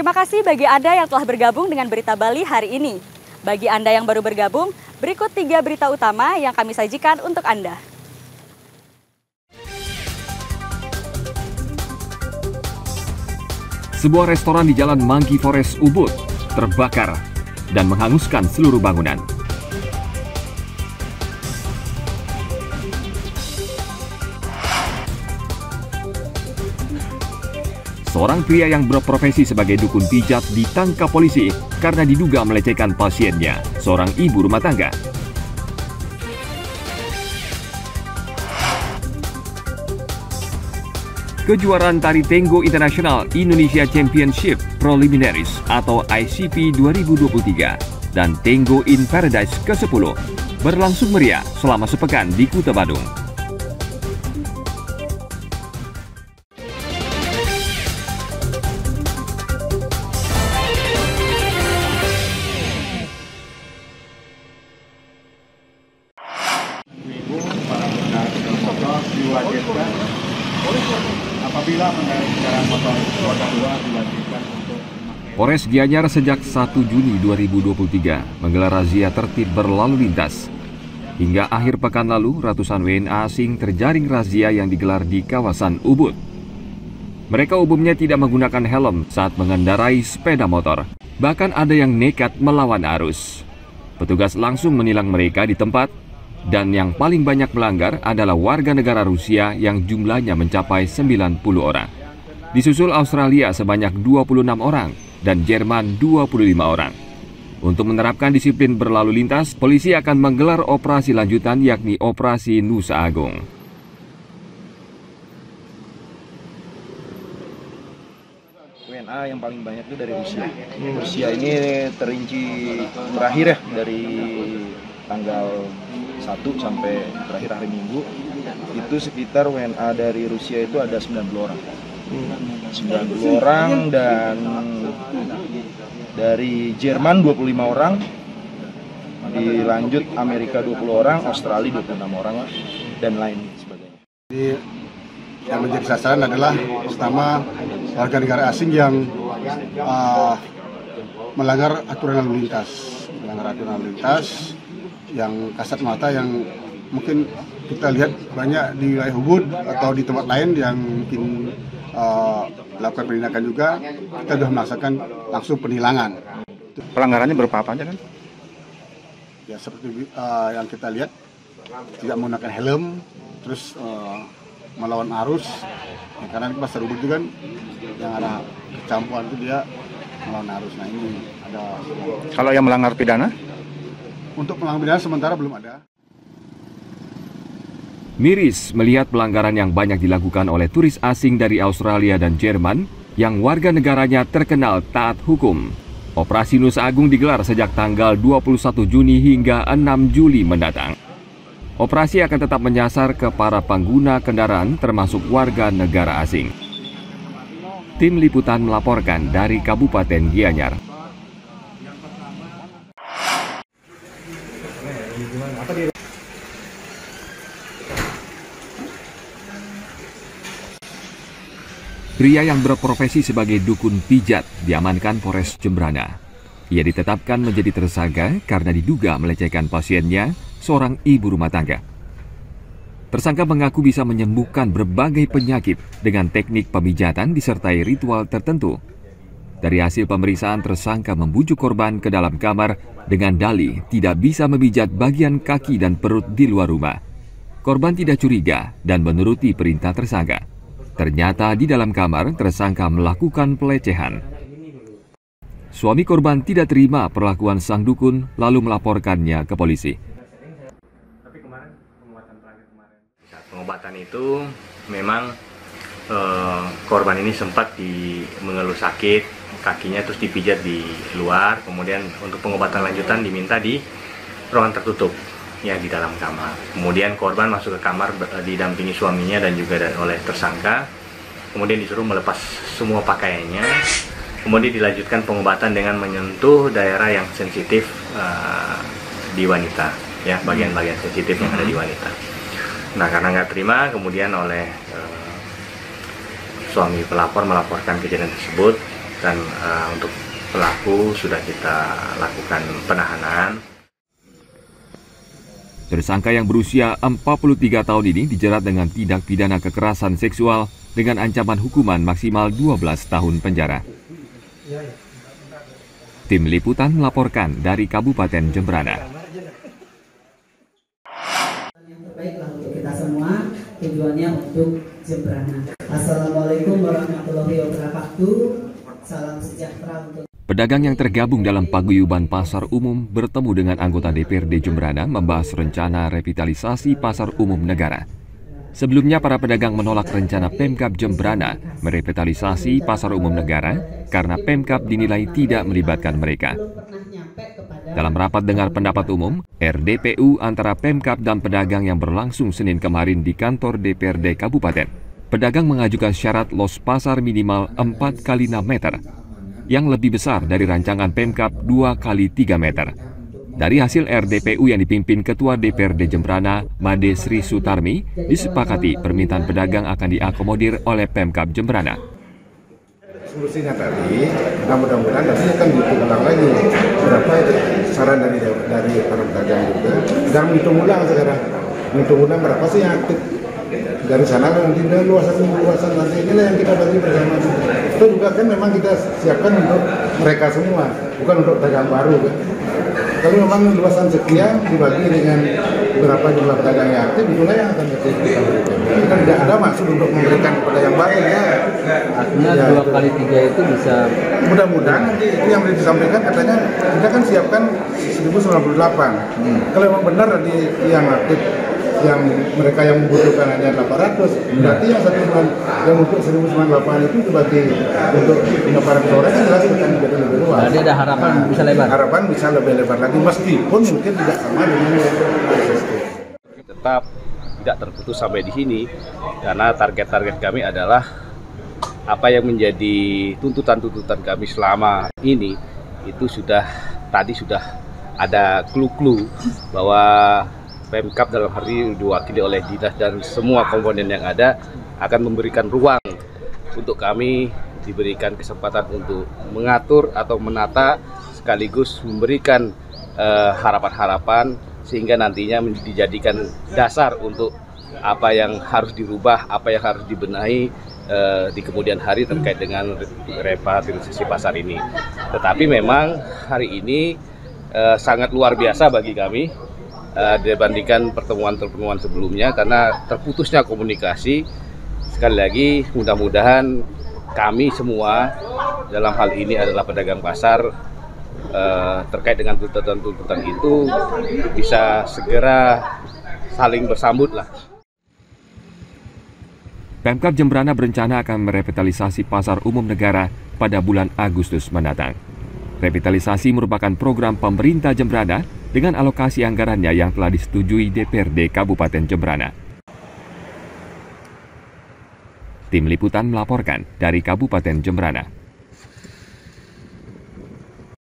Terima kasih bagi Anda yang telah bergabung dengan Berita Bali hari ini. Bagi Anda yang baru bergabung, berikut 3 berita utama yang kami sajikan untuk Anda. Sebuah restoran di Jalan Monkey Forest, Ubud, terbakar dan menghanguskan seluruh bangunan. Seorang pria yang berprofesi sebagai dukun pijat ditangkap polisi karena diduga melecehkan pasiennya, seorang ibu rumah tangga. Kejuaraan Tari Tenggo International Indonesia Championship Preliminaries atau ICP 2023 dan Tenggo in Paradise ke-10 berlangsung meriah selama sepekan di Kuta Badung. Para pengendara sepeda motor diwajibkan apabila mengendarai kendaraan motor roda 2 diwajibkan untuk Polres Gianyar sejak 1 Juni 2023 menggelar razia tertib berlalu lintas. Hingga akhir pekan lalu, ratusan WNA asing terjaring razia yang digelar di kawasan Ubud. Mereka umumnya tidak menggunakan helm saat mengendarai sepeda motor. Bahkan ada yang nekat melawan arus. Petugas langsung menilang mereka di tempat. Dan yang paling banyak melanggar adalah warga negara Rusia yang jumlahnya mencapai 90 orang. Disusul Australia sebanyak 26 orang dan Jerman 25 orang. Untuk menerapkan disiplin berlalu lintas, polisi akan menggelar operasi lanjutan yakni Operasi Nusa Agung. WNA yang paling banyak itu dari Rusia. Rusia ini terinci terakhir ya dari tanggal 1 sampai terakhir hari Minggu itu sekitar WNA dari Rusia itu ada 90 orang. 90 orang dan dari Jerman 25 orang, dilanjut Amerika 20 orang, Australia 26 orang dan lain sebagainya. Jadi yang menjadi sasaran adalah pertama warga negara asing yang melanggar aturan lalu lintas, yang kasat mata yang mungkin kita lihat banyak di wilayah Ubud atau di tempat lain yang mungkin melakukan penindakan juga, kita sudah melaksanakan langsung penilangan. Pelanggarannya berupa apa aja kan? Ya seperti yang kita lihat, tidak menggunakan helm, terus melawan arus, ya, karena di pasar Ubud itu kan yang ada kecampuran itu dia melawan arus. Nah ini ada. Kalau yang melanggar pidana? Untuk pelanggaran pidana sementara belum ada. Miris melihat pelanggaran yang banyak dilakukan oleh turis asing dari Australia dan Jerman yang warga negaranya terkenal taat hukum. Operasi Nusa Agung digelar sejak tanggal 21 Juni hingga 6 Juli mendatang. Operasi akan tetap menyasar ke para pengguna kendaraan termasuk warga negara asing. Tim Liputan melaporkan dari Kabupaten Gianyar. Pria yang berprofesi sebagai dukun pijat diamankan Polres Jembrana. Ia ditetapkan menjadi tersangka karena diduga melecehkan pasiennya, seorang ibu rumah tangga. Tersangka mengaku bisa menyembuhkan berbagai penyakit dengan teknik pemijatan disertai ritual tertentu. Dari hasil pemeriksaan, tersangka membujuk korban ke dalam kamar dengan dalih tidak bisa memijat bagian kaki dan perut di luar rumah. Korban tidak curiga dan menuruti perintah tersangka. Ternyata di dalam kamar tersangka melakukan pelecehan. Suami korban tidak terima perlakuan sang dukun lalu melaporkannya ke polisi. Saat pengobatan itu memang korban ini sempat mengeluh sakit, kakinya terus dipijat di luar, kemudian untuk pengobatan lanjutan diminta di ruangan tertutup, ya di dalam kamar. Kemudian korban masuk ke kamar didampingi suaminya dan juga oleh tersangka, kemudian disuruh melepas semua pakaiannya, kemudian dilanjutkan pengobatan dengan menyentuh daerah yang sensitif di wanita, ya bagian-bagian sensitif yang ada di wanita. Nah karena nggak terima, kemudian oleh suami pelapor melaporkan kejadian tersebut dan untuk pelaku sudah kita lakukan penahanan. Tersangka yang berusia 43 tahun ini dijerat dengan tindak pidana kekerasan seksual dengan ancaman hukuman maksimal 12 tahun penjara. Tim Liputan melaporkan dari Kabupaten Jembrana. Yang terbaik lah untuk kita semua, tujuannya untuk Jembrana. Assalamualaikum warahmatullahi wabarakatuh. Salam sejahtera untuk Pedagang yang tergabung dalam paguyuban pasar umum bertemu dengan anggota DPRD Jembrana membahas rencana revitalisasi pasar umum negara. Sebelumnya, para pedagang menolak rencana Pemkab Jembrana merevitalisasi pasar umum negara karena Pemkab dinilai tidak melibatkan mereka. Dalam rapat dengar pendapat umum, RDPU antara Pemkab dan pedagang yang berlangsung Senin kemarin di kantor DPRD Kabupaten, pedagang mengajukan syarat los pasar minimal 4 x 6 meter, yang lebih besar dari rancangan Pemkab 2 x 3 meter. Dari hasil RDPU yang dipimpin Ketua DPRD Jembrana, Made Sri Sutarmi, disepakati permintaan pedagang akan diakomodir oleh Pemkab Jembrana. Solusinya tadi, mudah-mudahan nanti akan dihitung ulang lagi berapa saran dari para pedagang juga. Dan menghitung ulang sekarang, menghitung ulang berapa sih yang aktif. Dari sana nanti luasan nanti inilah yang kita bagi bersama. Itu juga kan memang kita siapkan untuk mereka semua, bukan untuk pedagang baru kan. Kalau memang luasan sekian dibagi dengan berapa jumlah pedagang yang aktif, itulah yang akan kita berikan. Kan tidak ada maksud untuk memberikan kepada yang baru ya. Artinya ya, 2 x 3 itu bisa. Mudah-mudahan nanti itu yang disampaikan katanya kita kan siapkan 1098. Kalau memang benar tadi yang aktif, yang mereka yang membutuhkan hanya 800, berarti yang yang untuk 1098 itu dibagi untuk penyebaran sore kan jelas akan menjadi lebih luas. Jadi ada harapan bisa lebar. Harapan bisa lebih lebar lagi meskipun mungkin tidak sama dengan yang tetap tidak terputus sampai di sini karena target-target kami adalah apa yang menjadi tuntutan-tuntutan kami selama ini itu tadi sudah ada clue-clue bahwa Pemkab dalam hal ini diwakili oleh dinas dan semua komponen yang ada akan memberikan ruang untuk kami diberikan kesempatan untuk mengatur atau menata sekaligus memberikan harapan-harapan sehingga nantinya dijadikan dasar untuk apa yang harus dirubah, apa yang harus dibenahi di kemudian hari terkait dengan revitalisasi pasar ini. Tetapi memang hari ini sangat luar biasa bagi kami dibandingkan pertemuan-pertemuan sebelumnya karena terputusnya komunikasi. Sekali lagi mudah-mudahan kami semua dalam hal ini adalah pedagang pasar terkait dengan tuntutan-tuntutan itu bisa segera saling bersambut lah. Pemkab Jembrana berencana akan merevitalisasi pasar umum negara pada bulan Agustus mendatang. Revitalisasi merupakan program pemerintah Jembrana dengan alokasi anggarannya yang telah disetujui DPRD Kabupaten Jembrana. Tim Liputan melaporkan dari Kabupaten Jembrana.